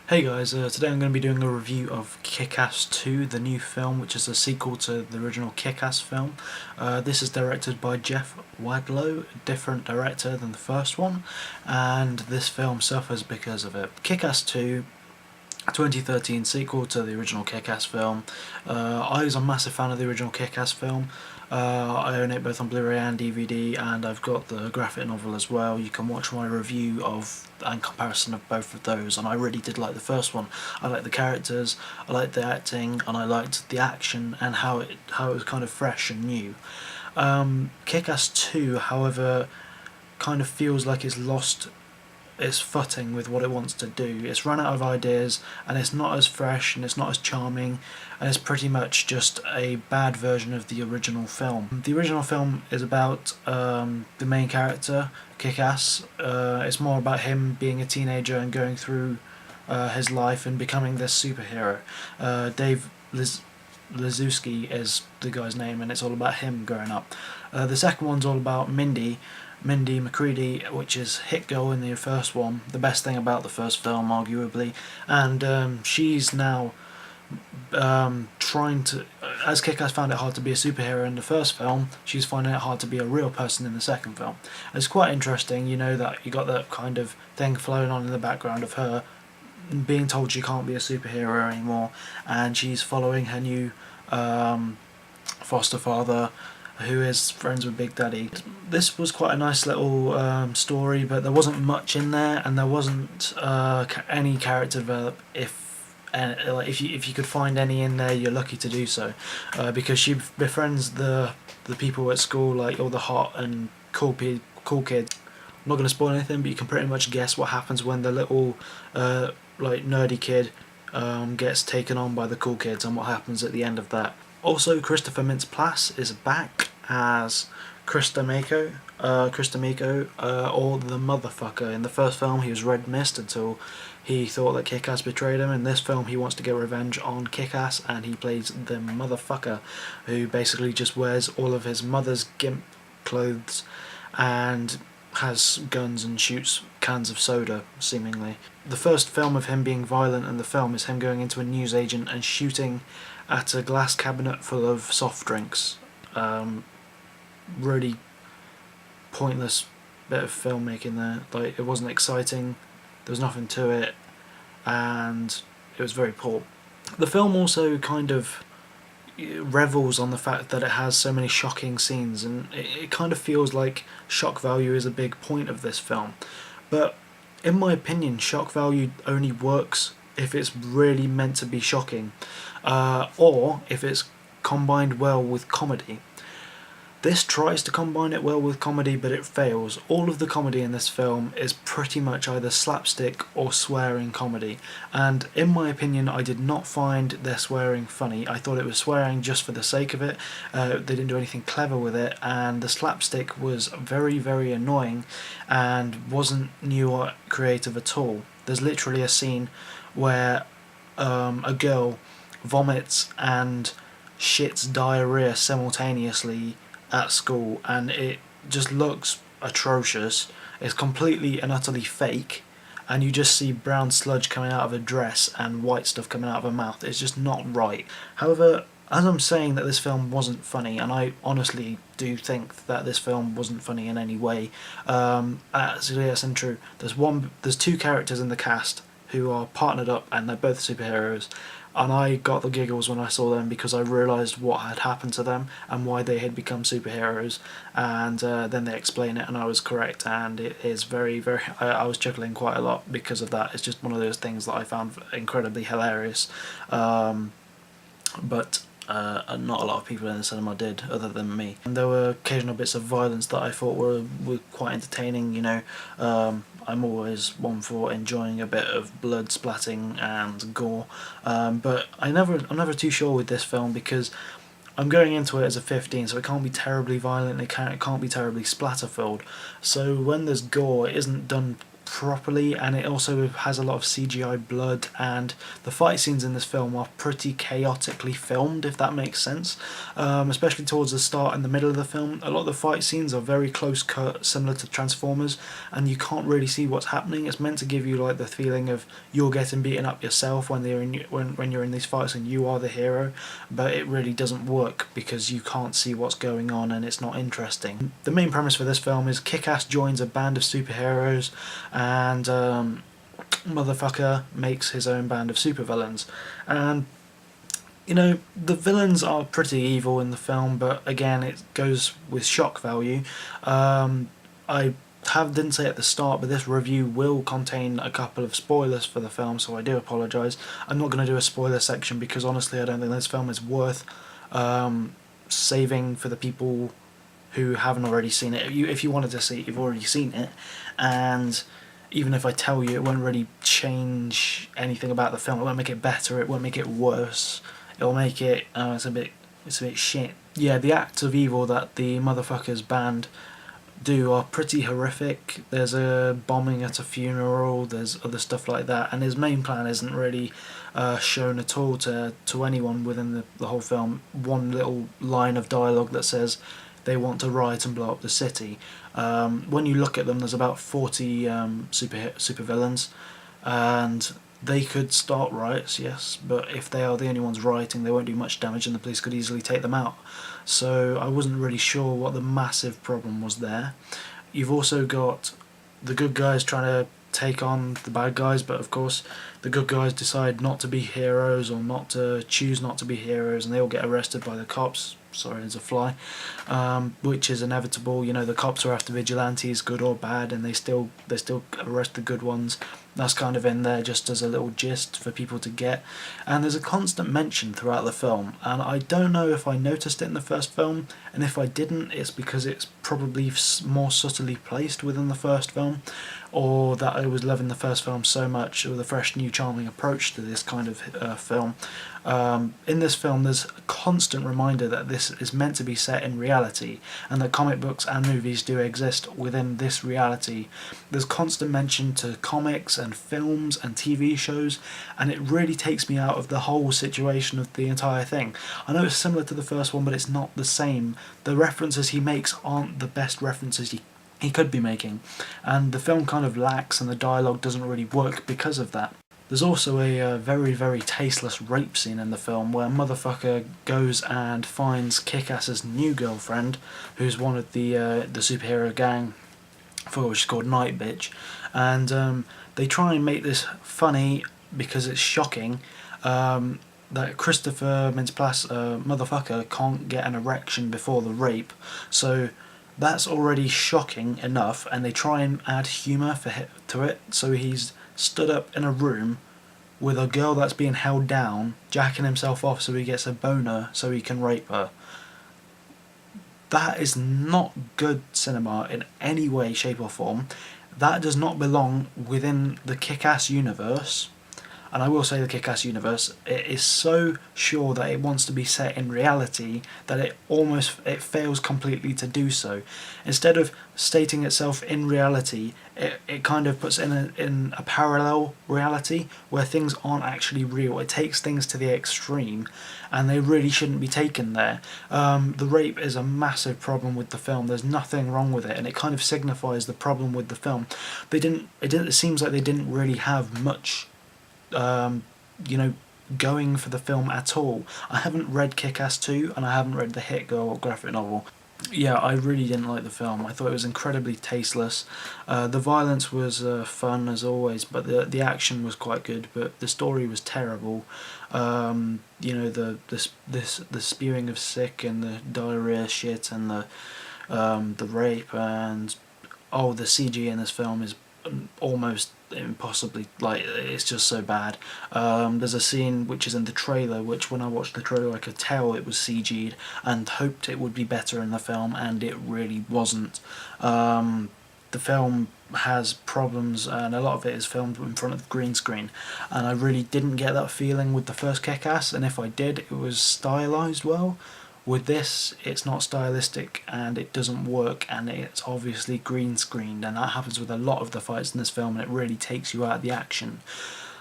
Hey guys, today I'm going to be doing a review of Kick-Ass 2, the new film, which is a sequel to the original Kick-Ass film. This is directed by Jeff Wadlow, a different director than the first one, and this film suffers because of it. Kick-Ass 2, a 2013 sequel to the original Kick-Ass film. I was a massive fan of the original Kick-Ass film. I own it both on Blu-ray and DVD, and I've got the graphic novel as well. You can watch my review of and comparison of both of those, and I really did like the first one. I liked the characters, I liked the acting, and I liked the action and how it was kind of fresh and new. Kick-Ass 2, however, kind of feels like it's lost its footing with what it wants to do. It's run out of ideas, and it's not as fresh and it's not as charming, and it's pretty much just a bad version of the original film. The original film is about the main character, Kick-Ass. It's more about him being a teenager and going through his life and becoming this superhero. Dave Lizewski is the guy's name, and it's all about him growing up. The second one's all about Mindy McCready, which is Hit Girl in the first one, the best thing about the first film, arguably, and she's now trying to, as Kick-Ass found it hard to be a superhero in the first film, she's finding it hard to be a real person in the second film. It's quite interesting, you know, that you got that kind of thing flowing on in the background of her being told she can't be a superhero anymore, and she's following her new foster father, who is friends with Big Daddy. This was quite a nice little story, but there wasn't much in there, and there wasn't any character develop. If you could find any in there, you're lucky to do so, because she befriends the people at school, like all the hot and cool kids. I'm not going to spoil anything, but you can pretty much guess what happens when the little like nerdy kid gets taken on by the cool kids, and what happens at the end of that. Also, Christopher Mintz-Plasse is back as Krista Miko, or the Motherfucker. In the first film, he was Red Mist until he thought that Kick-Ass betrayed him. In this film, he wants to get revenge on Kick-Ass, and he plays the Motherfucker, who basically just wears all of his mother's gimp clothes and has guns and shoots cans of soda, seemingly. The first film of him being violent in the film is him going into a newsagent and shooting at a glass cabinet full of soft drinks. Really pointless bit of filmmaking there. Like, it wasn't exciting, there was nothing to it, and it was very poor. The film also kind of revels on the fact that it has so many shocking scenes, and it kind of feels like shock value is a big point of this film. But in my opinion, shock value only works if it's really meant to be shocking, or if it's combined well with comedy. This tries to combine it well with comedy, but it fails. All of the comedy in this film is pretty much either slapstick or swearing comedy, and in my opinion, I did not find their swearing funny. I thought it was swearing just for the sake of it. They didn't do anything clever with it, and the slapstick was very, very annoying and wasn't new or creative at all. There's literally a scene where a girl vomits and shits diarrhea simultaneously at school, and it just looks atrocious. It's completely and utterly fake, and you just see brown sludge coming out of her dress and white stuff coming out of her mouth. It's just not right. However, as I'm saying that this film wasn't funny, and I honestly do think that this film wasn't funny in any way, actually that's untrue. There's two characters in the cast who are partnered up, and they're both superheroes, and I got the giggles when I saw them because I realised what had happened to them and why they had become superheroes, and then they explain it, and I was correct, and it is very, very... I was chuckling quite a lot because of that. It's just one of those things that I found incredibly hilarious, but not a lot of people in the cinema did, other than me. And there were occasional bits of violence that I thought were quite entertaining, you know. I'm always one for enjoying a bit of blood splatting and gore, but I'm never too sure with this film, because I'm going into it as a 15, so it can't be terribly violent, it can't be terribly splatter-filled. So when there's gore, it isn't done properly, and it also has a lot of CGI blood, and the fight scenes in this film are pretty chaotically filmed, if that makes sense. Especially towards the start and the middle of the film, a lot of the fight scenes are very close cut, similar to Transformers, and you can't really see what's happening. It's meant to give you like the feeling of you're getting beaten up yourself when you're in these fights and you are the hero, but it really doesn't work because you can't see what's going on and it's not interesting. The main premise for this film is Kick-Ass joins a band of superheroes, and motherfucker makes his own band of supervillains. And you know, the villains are pretty evil in the film, but again, it goes with shock value. I didn't say at the start, but this review will contain a couple of spoilers for the film, so I do apologise. I'm not going to do a spoiler section because honestly I don't think this film is worth saving for the people who haven't already seen it. If you wanted to see it, you've already seen it, and even if I tell you, it won't really change anything about the film. It won't make it better, it won't make it worse. It'll make it, it's a bit shit. Yeah, the acts of evil that the motherfuckers band do are pretty horrific. There's a bombing at a funeral, there's other stuff like that, and his main plan isn't really shown at all to anyone within the whole film. One little line of dialogue that says they want to riot and blow up the city. When you look at them, there's about 40 supervillains, and they could start riots, yes, but if they are the only ones rioting, they won't do much damage and the police could easily take them out. So I wasn't really sure what the massive problem was there. You've also got the good guys trying to take on the bad guys, but of course the good guys decide not to be heroes, or choose not to be heroes, and they all get arrested by the cops. Sorry, there's a fly. Which is inevitable. You know, the cops are after vigilantes, good or bad, and they still arrest the good ones. That's kind of in there just as a little gist for people to get. And there's a constant mention throughout the film, and I don't know if I noticed it in the first film, and if I didn't, it's because it's probably more subtly placed within the first film, or that I was loving the first film so much, with a fresh, new, charming approach to this kind of film. In this film, there's a constant reminder that this is meant to be set in reality, and that comic books and movies do exist within this reality. There's constant mention to comics and films and TV shows, and it really takes me out of the whole situation of the entire thing. I know it's similar to the first one, but it's not the same. The references he makes aren't the best references he could be making, and the film kind of lacks, and the dialogue doesn't really work because of that. There's also a very, very tasteless rape scene in the film where motherfucker goes and finds Kick-Ass's new girlfriend, who's one of the superhero gang, I forgot what she's called, Night Bitch, and they try and make this funny because it's shocking that Christopher Mintz-Plasse, motherfucker, can't get an erection before the rape, so that's already shocking enough, and they try and add humour to it, so he's stood up in a room with a girl that's being held down, jacking himself off so he gets a boner so he can rape her. That is not good cinema in any way, shape or form. That does not belong within the Kick-Ass universe. And I will say the Kick-Ass universe, it is so sure that it wants to be set in reality that it fails completely to do so. Instead of stating itself in reality, it kind of puts in a parallel reality where things aren't actually real. It takes things to the extreme, and they really shouldn't be taken there. The rape is a massive problem with the film. There's nothing wrong with it, and it kind of signifies the problem with the film. It seems like they didn't really have much going for the film at all. I haven't read Kick-Ass 2, and I haven't read the Hit Girl graphic novel. Yeah, I really didn't like the film. I thought it was incredibly tasteless. The violence was fun as always, but the action was quite good, but the story was terrible. The spewing of sick and the diarrhea shit and the rape, and the CG in this film is almost impossibly, it's just so bad. There's a scene which is in the trailer, which when I watched the trailer I could tell it was CG'd and hoped it would be better in the film, and it really wasn't. The film has problems, and a lot of it is filmed in front of green screen, and I really didn't get that feeling with the first Kick-Ass, and if I did, it was stylised well, With this, it's not stylistic and it doesn't work, and it's obviously green screened, and that happens with a lot of the fights in this film, and it really takes you out of the action.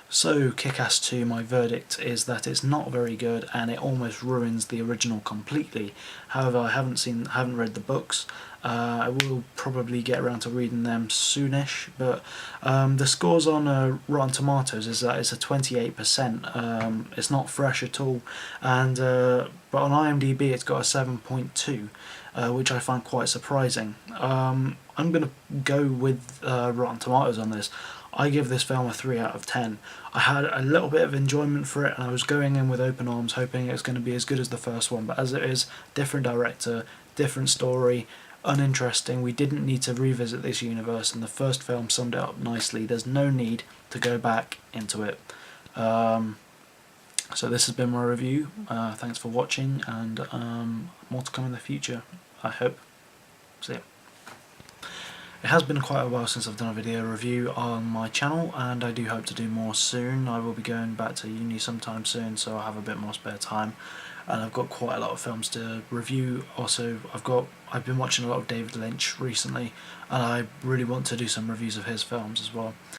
So Kick-Ass 2, my verdict is that it's not very good and it almost ruins the original completely. However, I haven't read the books. I will probably get around to reading them soonish, but the scores on Rotten Tomatoes is that it's a 28%. It's not fresh at all, and but on IMDb it's got a 7.2, which I find quite surprising. I'm going to go with Rotten Tomatoes on this. I give this film a 3 out of 10. I had a little bit of enjoyment for it, and I was going in with open arms hoping it was going to be as good as the first one, but as it is, different director, different story, uninteresting. We didn't need to revisit this universe, and the first film summed it up nicely. There's no need to go back into it. So this has been my review. Thanks for watching, and more to come in the future, I hope. See ya. It has been quite a while since I've done a video review on my channel, and I do hope to do more soon. I will be going back to uni sometime soon, so I'll have a bit more spare time, and I've got quite a lot of films to review. Also, I've been watching a lot of David Lynch recently, and I really want to do some reviews of his films as well.